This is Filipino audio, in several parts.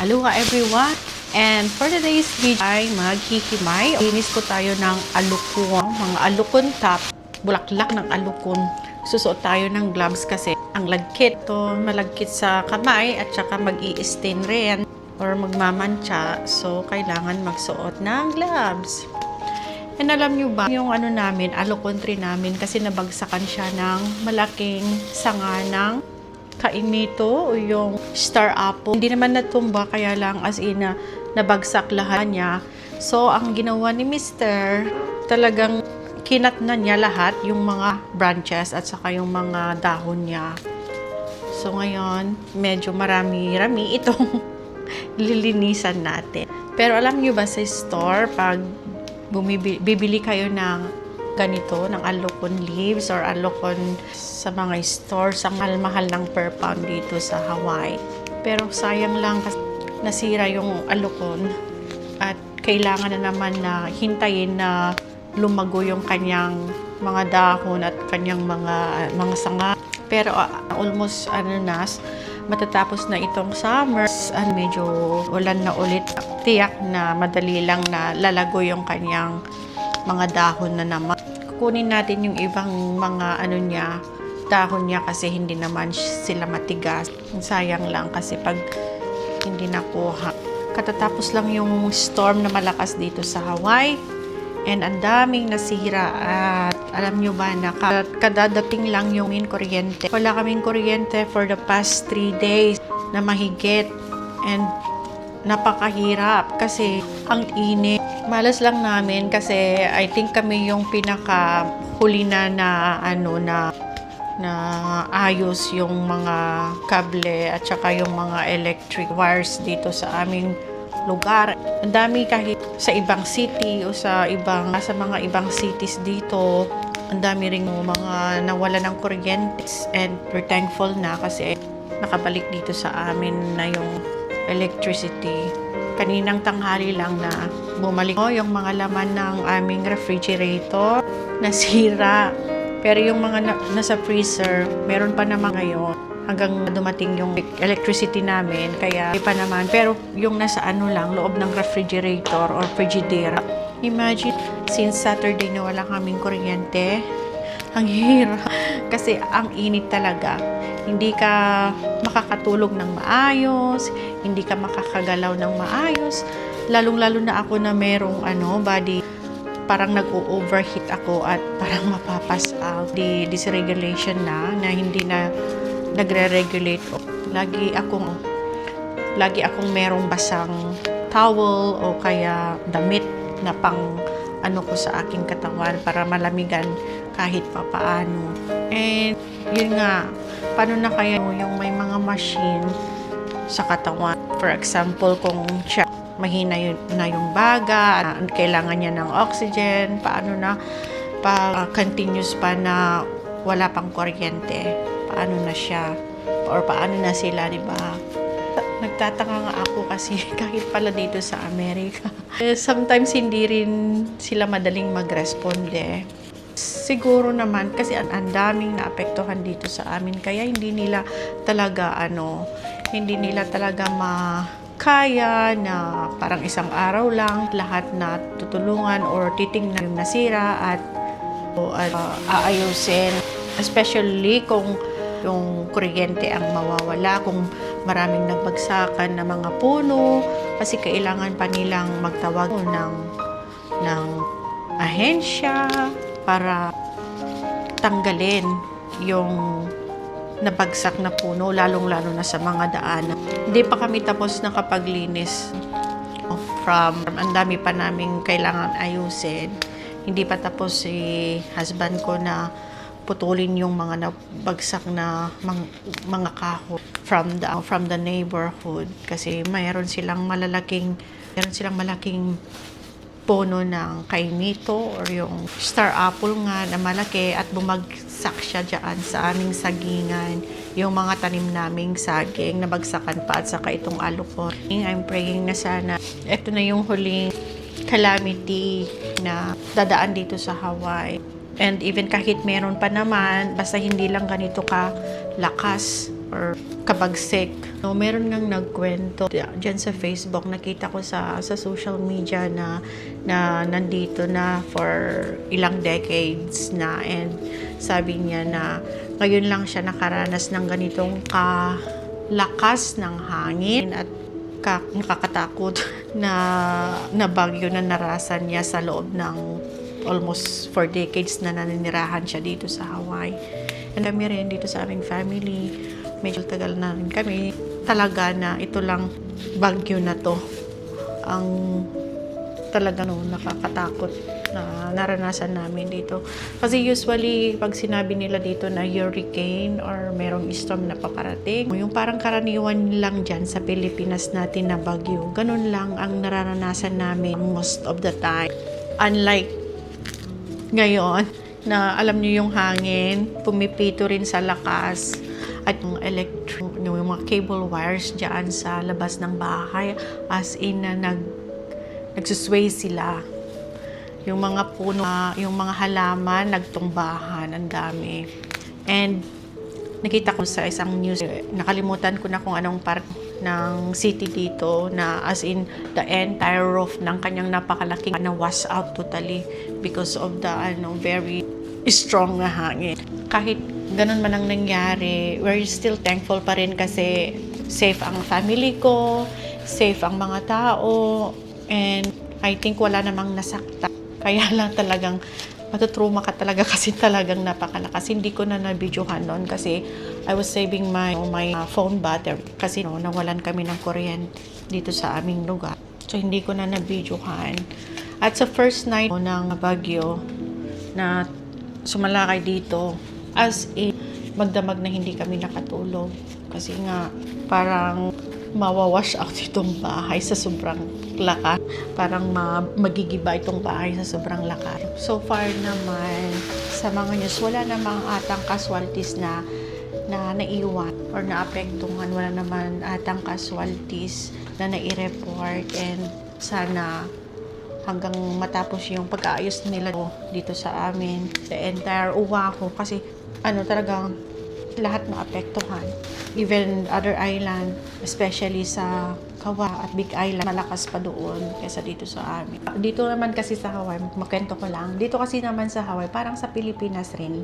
Aloha everyone! And for today's video ay maghihimay. Linis po tayo ng alukon, mga alukon top, bulaklak ng alukon. Susuot tayo ng gloves kasi ang lagkit to, malagkit sa kamay at saka mag-i-stain rin or magmamantsa. So, kailangan magsuot ng gloves. And alam nyo ba, yung namin, alukon tree namin kasi nabagsakan siya ng malaking sanga ng kaimito o yung star apple. Hindi naman natumba, kaya lang as in nabagsak lahat niya. So, ang ginawa ni Mr. talagang kinat na niya lahat yung mga branches at saka yung mga dahon niya. So, ngayon, medyo marami-rami itong lilinisan natin. Pero alam nyo ba sa store, pag bibili kayo ng ganito, ng alukon leaves or alukon sa mga stores, ang mahal-mahal ng per pound dito sa Hawaii. Pero sayang lang kasi nasira yung alukon at kailangan na naman na hintayin na lumago yung kanyang mga dahon at kanyang mga sanga. Pero almost matatapos na itong summer, medyo ulan na ulit. Tiyak na madali lang na lalago yung kanyang mga dahon na naman. Kukunin natin yung ibang mga dahon niya kasi hindi naman sila matigas. Sayang lang kasi pag hindi nakuha. Katatapos lang yung storm na malakas dito sa Hawaii and ang daming nasira at alam nyo ba na kadadating lang yung kuryente. Wala kaming kuryente for the past 3 days na mahigit and napakahirap kasi ang init. Malas lang namin kasi I think kami yung pinaka huli na ayos yung mga kable at saka yung mga electric wires dito sa aming lugar. Ang dami kahit sa ibang city o sa mga ibang cities dito, ang dami ring mga nawala ng kuryente and we're thankful na kasi nakabalik dito sa amin na yung electricity. Kaninang tanghali lang na bumalik yung mga laman ng aming refrigerator nasira. Pero yung mga nasa freezer, meron pa naman ngayon hanggang dumating yung electricity namin. Kaya pa naman. Pero yung nasa loob ng refrigerator or frigidaire. Imagine, since Saturday na wala kaming kuryente, ang hirap. Kasi ang init talaga. Hindi ka makakatulog ng maayos, hindi ka makakagalaw ng maayos. Lalong-lalo na ako na merong body, parang nag-overheat ako at parang mapapass out. Dysregulation na hindi na nagre-regulate. Lagi akong merong basang towel o kaya damit na pang ko sa aking katawan para malamigan kahit papaano. And yun nga, paano na kaya yung may mga machine sa katawan? For example, kung siya mahina na yung baga, kailangan niya ng oxygen, paano na continuous pa na wala pang kuryente, paano na siya or paano na sila, di ba? Nagtataka nga ako kasi kahit pala dito sa Amerika, sometimes hindi rin sila madaling mag-responde. Siguro naman kasi ang daming naapektuhan dito sa amin kaya hindi nila talaga makaya na parang isang araw lang lahat na tutulungan or titingnan yung nasira at aayusin, especially kung yung kuryente ang mawawala, kung maraming nagbagsakan na mga puno kasi kailangan pa nilang magtawag ng ahensya para tanggalin yung nabagsak na puno, lalong-lalo na sa mga daanan. Hindi pa kami tapos nakapaglinis ang dami pa namin kailangan ayusin. Hindi pa tapos si husband ko na putulin yung mga nabagsak na mga kahoy from the neighborhood kasi mayroon silang malaking puno ng kaimito or yung star apple nga na malaki at bumagsak siya dyan sa aming sagingan. Yung mga tanim naming saging, nabagsakan pa at saka itong alukon. I'm praying na sana ito na yung huling calamity na dadaan dito sa Hawaii. And even kahit meron pa naman, basta hindi lang ganito ka lakas or kabagsik. No, meron ngang nagkwento dyan sa Facebook, nakita ko sa social media na nandito na for ilang decades na, and sabi niya na ngayon lang siya nakaranas ng ganitong kalakas ng hangin at nakakatakot na bagyo na narasan niya sa loob ng almost 4 decades na naninirahan siya dito sa Hawaii. And kami rin dito sa aming family, medyo tagal na rin kami. Talaga na ito lang bagyo na to ang talaga nakakatakot na naranasan namin dito. Kasi usually, pag sinabi nila dito na hurricane or merong storm na paparating, yung parang karaniwan lang dyan sa Pilipinas natin na bagyo, ganun lang ang nararanasan namin most of the time. Unlike ngayon, na alam nyo yung hangin, pumipito rin sa lakas, at yung yung mga cable wires dyan sa labas ng bahay, as in na nagsusway sila. Yung mga puno, yung mga halaman, nagtumbahan, ang dami. And nakita ko sa isang news, nakalimutan ko na kung anong part ng city dito, na as in the entire roof ng kanyang napakalaking na wash out totally because of the very strong na hangin. Kahit ganun man ang nangyari, we're still thankful pa rin kasi safe ang family ko, safe ang mga tao, and I think wala namang nasakta. Kaya lang talagang matutruma ka talaga kasi talagang napakalakas. Hindi ko na na-videohan noon kasi I was saving my phone battery kasi nawalan kami ng kuryente dito sa aming lugar. So hindi ko na na-videohan. At sa first night ng bagyo na sumalakay dito, as in magdamag na hindi kami nakatulog kasi nga parang mawawash out itong bahay sa sobrang lakas. Parang magigiba itong bahay sa sobrang lakas. So far naman, sa mga news, wala namang atang casualties na naiwan or naapektuhan. Wala naman atang casualties na nai-report, and sana hanggang matapos yung pag-aayos nila dito sa amin, the entire Oahu, kasi talagang lahat maapektuhan. Even other island, especially sa Kawa at Big Island, malakas pa doon kaysa dito sa amin. Dito naman kasi sa Hawaii, makwento ko lang, dito kasi naman sa Hawaii, parang sa Pilipinas rin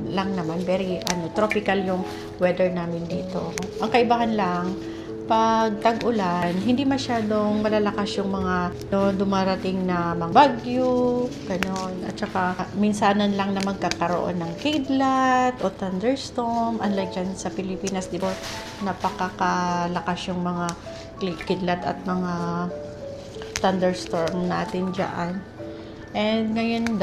lang naman, very tropical yung weather namin dito. Ang kaibahan lang, pag tag-ulan, hindi masyadong malalakas yung mga dumarating na mga bagyo, ganon. At saka, minsanan lang na magkakaroon ng kidlat o thunderstorm. Unlike dyan sa Pilipinas, di ba, napakakalakas yung mga kidlat at mga thunderstorm natin dyan. And ngayon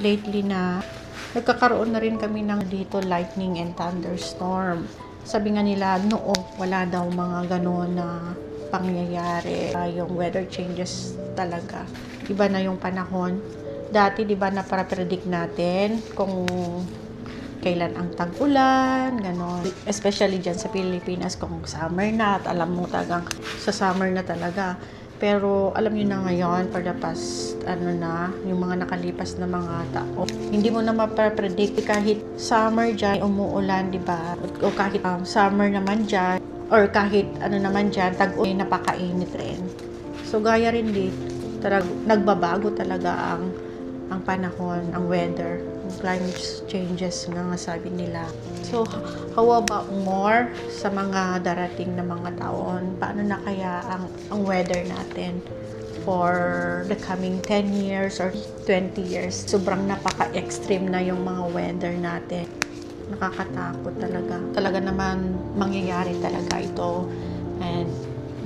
lately na, nagkakaroon na rin kami ng dito lightning and thunderstorm. Sabi nga nila, wala daw mga gano'n na pangyayari. Yung weather changes talaga. Iba na yung panahon. Dati, di ba, predict natin kung kailan ang tag-ulan, gano'n. Especially dyan sa Pilipinas, kung summer na, at alam mo talagang sa summer na talaga. Pero alam niyo na ngayon, for the past, yung mga nakalipas na mga tao, hindi mo na mapapredict kahit summer dyan, umuulan, di ba? O kahit summer naman dyan, or kahit naman dyan, tag-ulan, napakainit rin. So, gaya rin dito, nagbabago talaga ang panahon, ang weather, ang climate changes nga sabi nila. So, how about more sa mga darating na mga taon? Paano na kaya ang weather natin for the coming 10 years or 20 years? Sobrang napaka-extreme na yung mga weather natin. Nakakatakot talaga. Talaga naman mangyayari talaga ito. And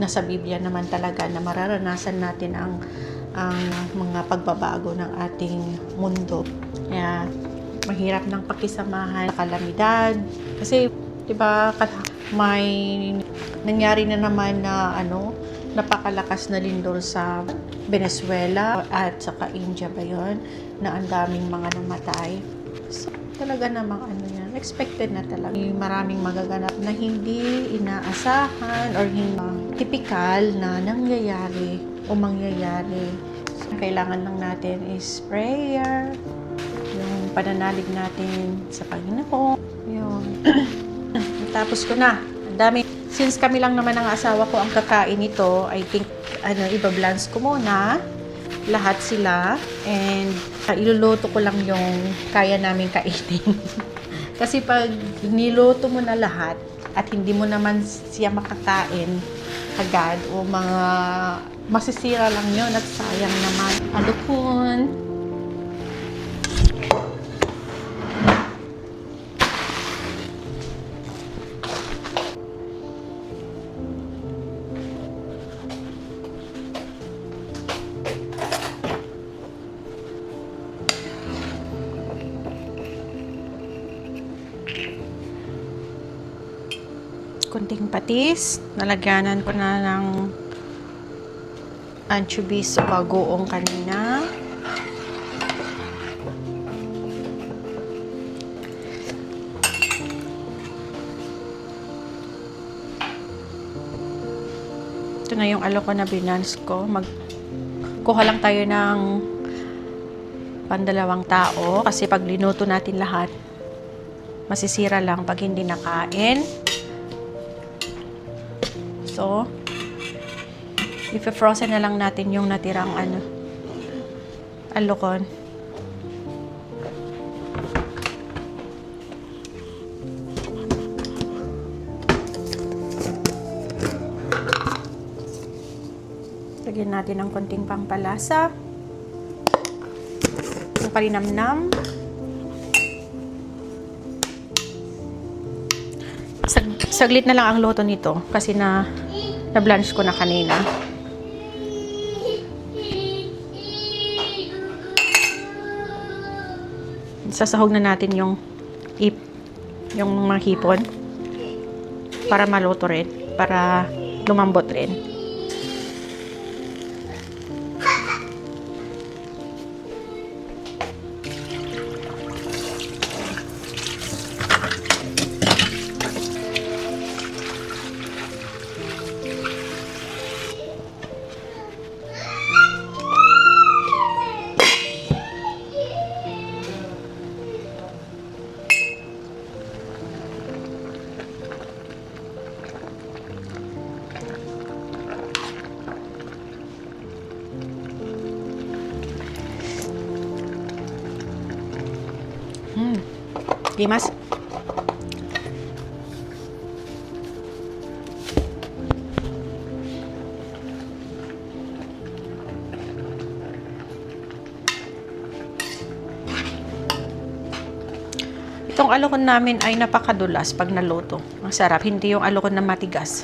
nasa Biblia naman talaga na mararanasan natin ang mga pagbabago ng ating mundo. Kaya mahirap ng pakisamahan, kalamidad. Kasi, di ba, may nangyari na naman na napakalakas na lindol sa Venezuela at saka India ba yun, na ang daming mga namatay. So, talaga namang yan, expected na talaga. May maraming magaganap na hindi inaasahan or hindi typical na nangyayari o mangyayari. So, kailangan lang natin is prayer, yung pananalig natin sa Panginoon, yun. Tapos ko na. Ang dami. Since kami lang naman ang asawa ko ang kakain ito, I think, iba-balance ko muna. Lahat sila. And, iluluto ko lang yung kaya namin kainin. Kasi pag niluto mo na lahat, at hindi mo naman siya makakain agad, o mga masisira lang yun at sayang naman. Alukon. Kunting patis. Nalagyanan ko na ng anchovies sa bagoong kanina. Ito na yung aloko na binans ko. Magkuha lang tayo ng pandalawang tao kasi pag linuto natin lahat, masisira lang pag hindi nakain. So, i-frozen na lang natin yung natirang alukon. Lagyan natin ng konting pampalasa. Yung palinamnam. Saglit na lang ang luto nito kasi na-blanch ko na kanina. Sasahog na natin yung mga hipon para maluto rin, para lumambot rin. Dimas? Itong alukon namin ay napakadulas pag naluto. Ang sarap, hindi yung alukon na matigas.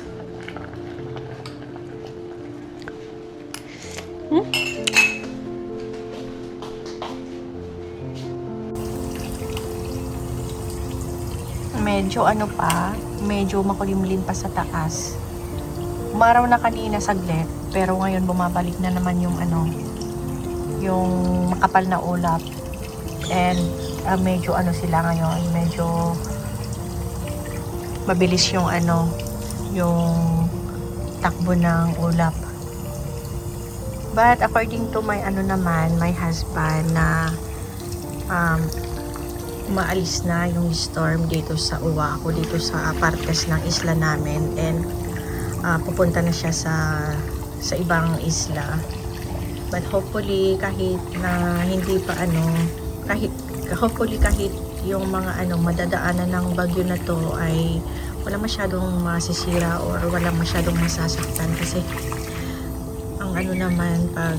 Medyo makulimlim pa sa taas. Umaraw na kanina saglit, pero ngayon bumabalik na naman yung yung makapal na ulap. And medyo sila ngayon, medyo mabilis yung yung takbo ng ulap. But according to my my husband na umaalis na yung storm dito sa Oahu, dito sa partes ng isla namin, and pupunta na siya sa ibang isla. But hopefully kahit na hindi pa kahit yung mga madadaanan ng bagyo na to ay wala masyadong masisira or wala masyadong masasaktan, kasi ang naman pag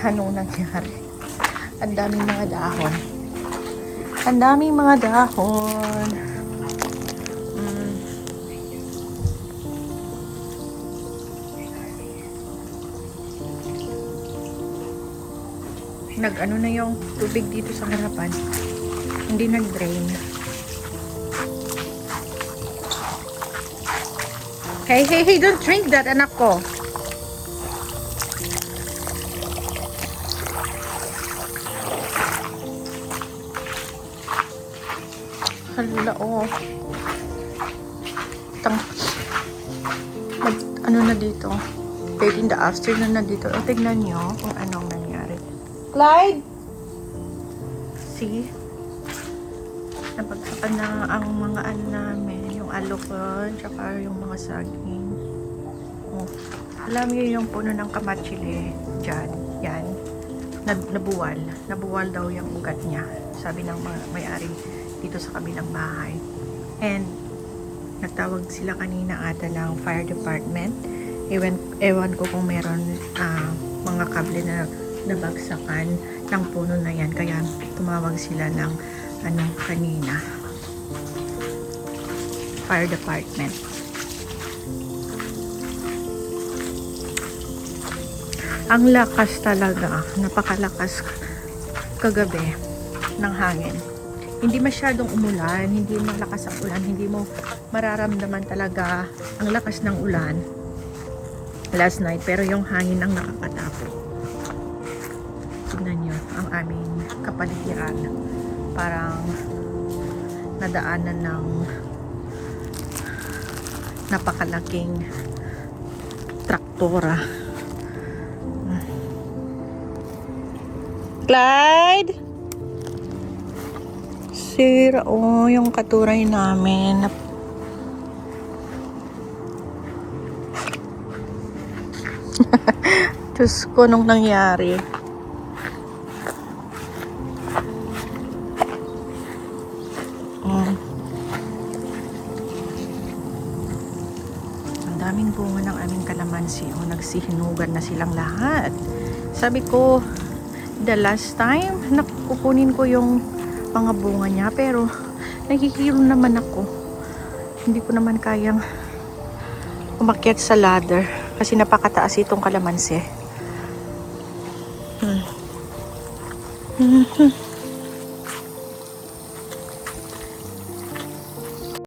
anong nangyari? Ang daming mga dahon. Ang daming mga dahon. Nag-ano na yung tubig dito sa harapan. Hindi nag-drain. Hey, don't drink that, anak ko. Hala, na dito. Late in the afternoon na dito. Tignan nyo kung anong nangyari. Clyde! kasi nabagsakan na ang mga ano namin, yung alukon, tsaka yung mga saging. Oh. Alam niyo yung puno ng kamatsili dyan, yan, nabuwal daw yung ugat niya, sabi ng mga may-ari dito sa kabilang bahay. And nagtawag sila kanina ata ng fire department. Ewan ko kung meron mga kable na nabagsakan ng puno na yan, kaya tumawag sila ng kanina, fire department. Ang lakas talaga, napakalakas kagabi ng hangin. Hindi masyadong umulan, hindi malakas ang ulan, hindi mo mararamdaman talaga ang lakas ng ulan last night, pero yung hangin ang nakakatapo. Tignan nyo ang aming kapaligiran, parang nadaanan ng napakalaking traktora. Clyde! Sira yung katuray namin. Diyos ko, nung nangyari. Ang daming bunga ng aming kalamansi. Nagsihinugan na silang lahat. Sabi ko, the last time, nakukunin ko yung mga bunga niya, pero nahihilo naman ako. Hindi ko naman kayang umakyat sa ladder kasi napakataas itong kalamansi.